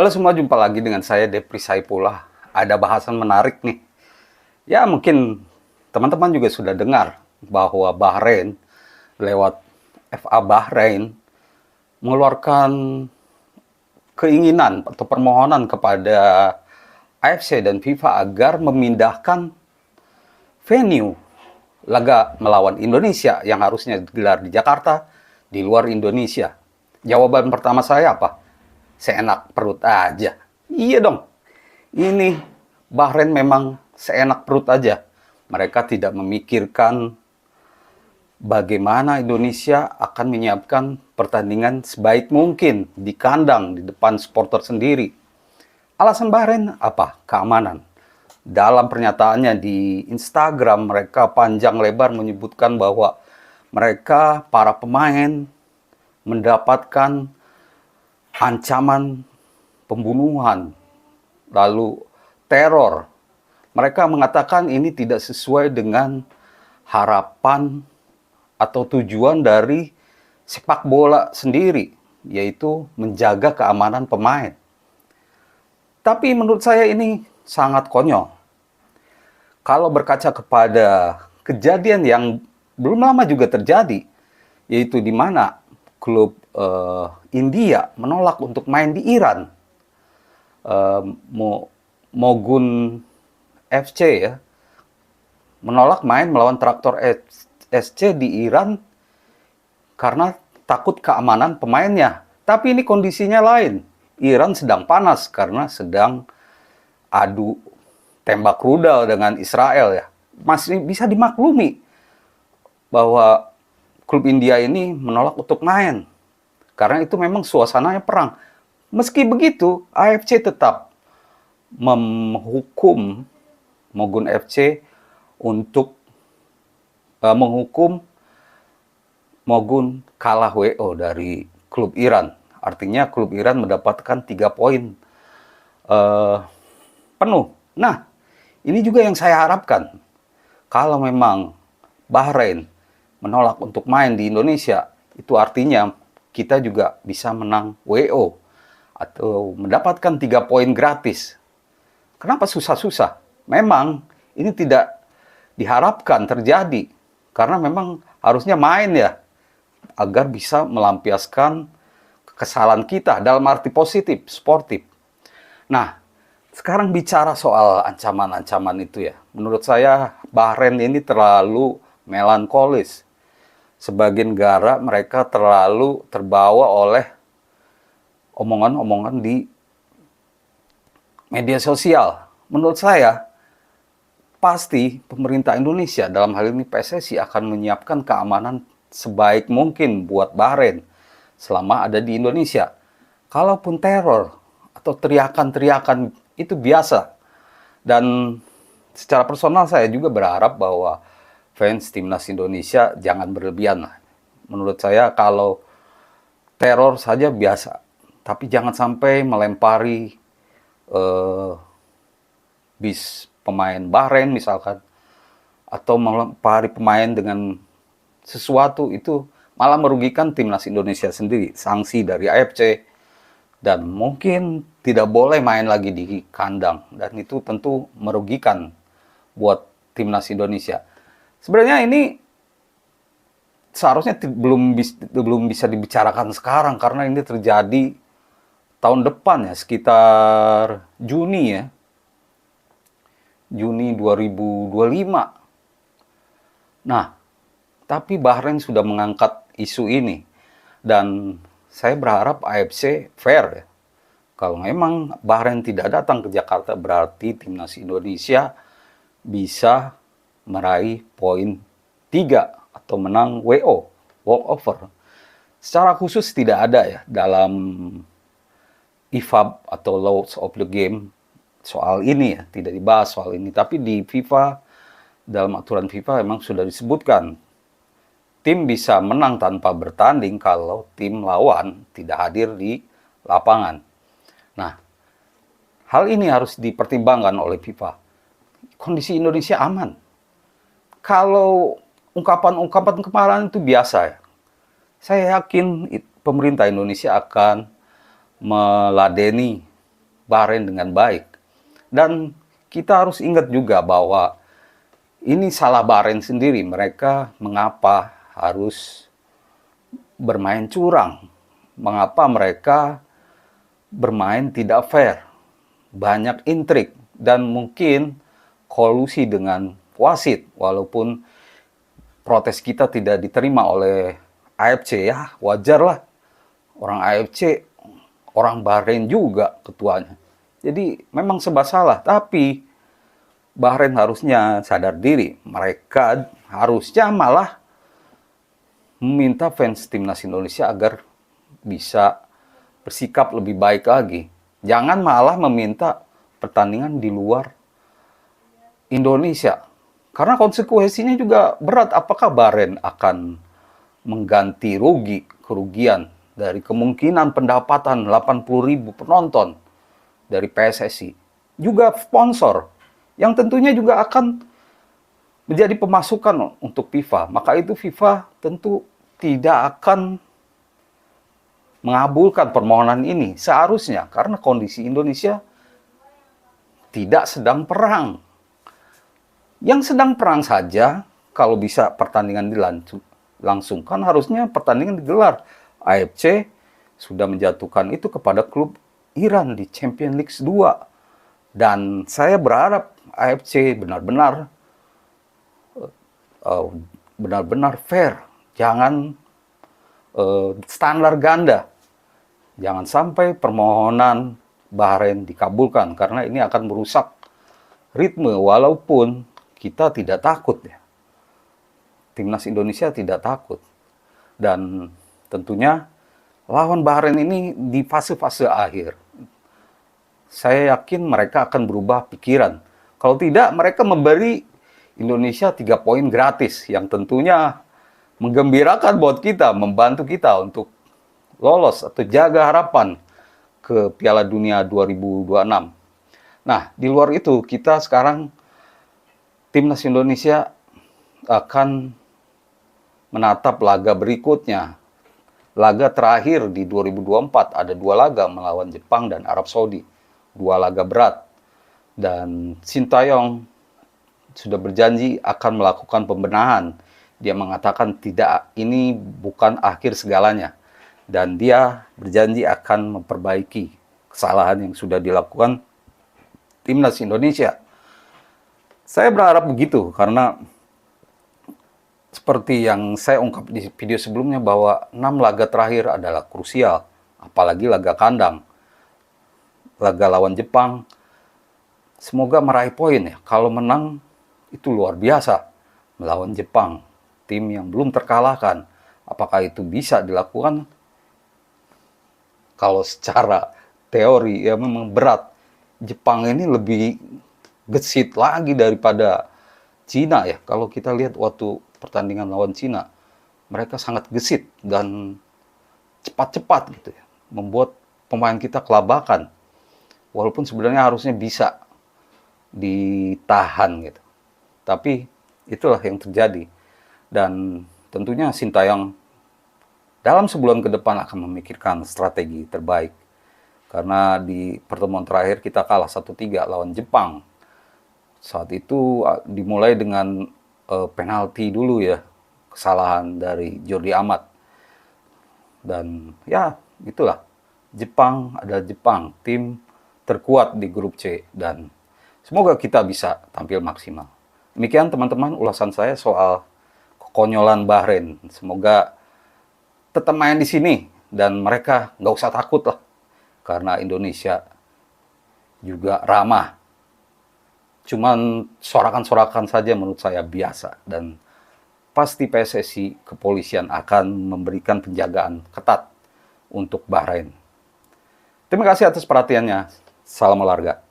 Halo semua, jumpa lagi dengan saya Depri Saipullah. Ada bahasan menarik nih. Ya mungkin teman-teman juga sudah dengar bahwa Bahrain lewat FA Bahrain mengeluarkan keinginan atau permohonan kepada AFC dan FIFA agar memindahkan venue laga melawan Indonesia yang harusnya digelar di Jakarta di luar Indonesia. Jawaban pertama saya apa? Seenak perut aja. Iya dong. Ini Bahrain memang seenak perut aja. Mereka tidak memikirkan bagaimana Indonesia akan menyiapkan pertandingan sebaik mungkin di kandang, di depan supporter sendiri. Alasan Bahrain apa? Keamanan. Dalam pernyataannya di Instagram, mereka panjang lebar menyebutkan bahwa mereka, para pemain, mendapatkan ancaman pembunuhan, lalu teror. Mereka mengatakan ini tidak sesuai dengan harapan atau tujuan dari sepak bola sendiri, yaitu menjaga keamanan pemain. Tapi menurut saya ini sangat konyol. Kalau berkaca kepada kejadian yang belum lama juga terjadi, yaitu di mana klub India menolak untuk main di Iran. Mogun FC ya, menolak main melawan Traktor SC di Iran karena takut keamanan pemainnya. Tapi ini kondisinya lain. Iran sedang panas karena sedang adu tembak rudal dengan Israel ya. Masih bisa dimaklumi bahwa klub India ini menolak untuk main. Karena itu memang suasananya perang. Meski begitu, AFC tetap menghukum Mogun FC untuk menghukum Mogun kalah WO dari klub Iran. Artinya klub Iran mendapatkan 3 poin penuh. Nah, ini juga yang saya harapkan. Kalau memang Bahrain menolak untuk main di Indonesia, itu artinya kita juga bisa menang WO atau mendapatkan 3 poin gratis. Kenapa susah-susah? Memang ini tidak diharapkan terjadi karena memang harusnya main ya agar bisa melampiaskan kesalahan kita dalam arti positif, sportif. Nah, sekarang bicara soal ancaman-ancaman itu ya. Menurut saya Bahrain ini terlalu melankolis. Sebagian negara mereka terlalu terbawa oleh omongan-omongan di media sosial. Menurut saya, pasti pemerintah Indonesia, dalam hal ini PSSI, akan menyiapkan keamanan sebaik mungkin buat Bahrain selama ada di Indonesia. Kalaupun teror atau teriakan-teriakan itu biasa. Dan secara personal saya juga berharap bahwa fans timnas Indonesia jangan berlebihan. Menurut saya kalau teror saja biasa, tapi jangan sampai melempari bis pemain Bahrain misalkan, atau melempari pemain dengan sesuatu, itu malah merugikan timnas Indonesia sendiri. Sanksi dari AFC, dan mungkin tidak boleh main lagi di kandang, dan itu tentu merugikan buat timnas Indonesia. Sebenarnya ini seharusnya belum bisa dibicarakan sekarang karena ini terjadi tahun depan ya, sekitar Juni ya. Juni 2025. Nah, tapi Bahrain sudah mengangkat isu ini dan saya berharap AFC fair ya. Kalau memang Bahrain tidak datang ke Jakarta, berarti timnas Indonesia bisa meraih poin 3 atau menang WO, walkover. Secara khusus tidak ada ya dalam IFAB atau Laws of the Game soal ini ya, tidak dibahas soal ini. Tapi di FIFA, dalam aturan FIFA memang sudah disebutkan tim bisa menang tanpa bertanding kalau tim lawan tidak hadir di lapangan. Nah, hal ini harus dipertimbangkan oleh FIFA. Kondisi Indonesia aman. Kalau ungkapan-ungkapan kemarahan itu biasa ya. Saya yakin pemerintah Indonesia akan meladeni Bahrain dengan baik. Dan kita harus ingat juga bahwa ini salah Bahrain sendiri. Mereka mengapa harus bermain curang? Mengapa mereka bermain tidak fair? Banyak intrik dan mungkin kolusi dengan wasit. Walaupun protes kita tidak diterima oleh AFC, ya wajarlah. Orang AFC, orang Bahrain juga ketuanya. Jadi memang serba salah, tapi Bahrain harusnya sadar diri. Mereka harusnya malah meminta fans timnas Indonesia agar bisa bersikap lebih baik lagi. Jangan malah meminta pertandingan di luar Indonesia. Karena konsekuensinya juga berat. Apakah Bahrain akan mengganti kerugian dari kemungkinan pendapatan 80.000 penonton dari PSSI? Juga sponsor yang tentunya juga akan menjadi pemasukan untuk FIFA. Maka itu FIFA tentu tidak akan mengabulkan permohonan ini seharusnya, karena kondisi Indonesia tidak sedang perang. Yang sedang perang saja, kalau bisa pertandingan dilangsungkan, harusnya pertandingan digelar. AFC sudah menjatuhkan itu kepada klub Iran di Champions League 2. Dan saya berharap AFC benar-benar fair. Jangan standar ganda. Jangan sampai permohonan Bahrain dikabulkan, karena ini akan merusak ritme, walaupun kita tidak takut ya. Timnas Indonesia tidak takut. Dan tentunya lawan Bahrain ini di fase-fase akhir. Saya yakin mereka akan berubah pikiran. Kalau tidak, mereka memberi Indonesia 3 poin gratis, yang tentunya menggembirakan buat kita, membantu kita untuk lolos atau jaga harapan ke Piala Dunia 2026. Nah, di luar itu, kita sekarang timnas Indonesia akan menatap laga berikutnya. Laga terakhir di 2024, ada 2 laga melawan Jepang dan Arab Saudi. 2 laga berat. Dan Sintayong sudah berjanji akan melakukan pembenahan. Dia mengatakan ini bukan akhir segalanya. Dan dia berjanji akan memperbaiki kesalahan yang sudah dilakukan timnas Indonesia. Saya berharap begitu, karena seperti yang saya ungkap di video sebelumnya bahwa 6 laga terakhir adalah krusial, apalagi laga kandang. Laga lawan Jepang, semoga meraih poin ya. Kalau menang itu luar biasa. Melawan Jepang, tim yang belum terkalahkan. Apakah itu bisa dilakukan? Kalau secara teori ya memang berat. Jepang ini lebih gesit lagi daripada Cina ya. Kalau kita lihat waktu pertandingan lawan Cina, mereka sangat gesit dan cepat-cepat gitu ya. Membuat pemain kita kelabakan. Walaupun sebenarnya harusnya bisa ditahan gitu. Tapi itulah yang terjadi. Dan tentunya Sintayong dalam sebulan ke depan akan memikirkan strategi terbaik. Karena di pertemuan terakhir kita kalah 1-3 lawan Jepang. Saat itu dimulai dengan penalti dulu ya. Kesalahan dari Jordi Amat. Dan ya itulah. Jepang adalah Jepang. Tim terkuat di grup C. Dan semoga kita bisa tampil maksimal. Demikian teman-teman ulasan saya soal kekonyolan Bahrain. Semoga tetap main di sini dan mereka nggak usah takut lah, karena Indonesia juga ramah. Cuman sorakan-sorakan saja menurut saya biasa, dan pasti PSSI kepolisian akan memberikan penjagaan ketat untuk Bahrain. Terima kasih atas perhatiannya. Salam olahraga.